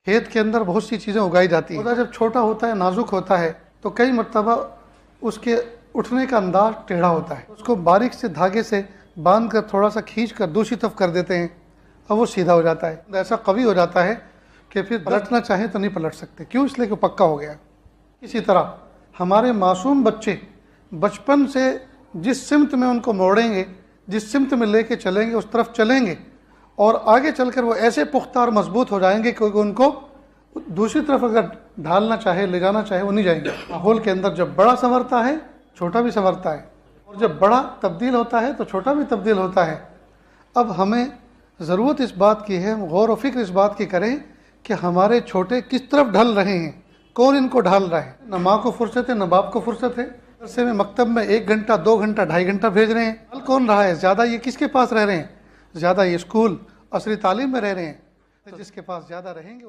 کھیت کے اندر بہت سی چیزیں اگائی جاتی ہیں. پودا جب چھوٹا ہوتا ہے، نازک ہوتا ہے، تو کئی مرتبہ اس کے اٹھنے کا انداز ٹیڑھا ہوتا ہے. اس کو باریک سے دھاگے سے باندھ کر تھوڑا سا کھینچ کر دوسری طرف کر دیتے ہیں اور وہ سیدھا ہو جاتا ہے. ایسا قوی ہو جاتا ہے کہ پھر پلٹنا چاہیں تو نہیں پلٹ سکتے. کیوں؟ اس لیے کہ پکا ہو گیا. اسی طرح ہمارے معصوم بچے بچپن سے جس سمت میں ان کو موڑیں گے، جس سمت میں لے کے چلیں گے، اس طرف چلیں گے، اور آگے چل کر وہ ایسے پختہ اور مضبوط ہو جائیں گے کہ ان کو دوسری طرف اگر ڈھالنا چاہے، لے جانا چاہے، وہ نہیں جائیں گے. ماحول کے اندر جب بڑا سنورتا ہے، چھوٹا بھی سنورتا ہے، اور جب بڑا تبدیل ہوتا ہے تو چھوٹا بھی تبدیل ہوتا ہے. اب ہمیں ضرورت اس بات کی ہے، غور و فکر اس بات کی کریں کہ ہمارے چھوٹے کس طرف ڈھل رہے ہیں، کون ان کو ڈھال رہا ہے. نہ ماں کو فرصت ہے، نہ باپ کو فرصت ہے. مدرسے میں، مکتب میں 1 گھنٹہ، 2 گھنٹہ، 2.5 گھنٹہ بھیج رہے ہیں. ڈھل کون رہا ہے؟ زیادہ یہ کس کے پاس رہ رہے ہیں؟ زیادہ یہ اسکول، عصری تعلیم میں رہ رہے ہیں. جس کے پاس زیادہ رہیں گے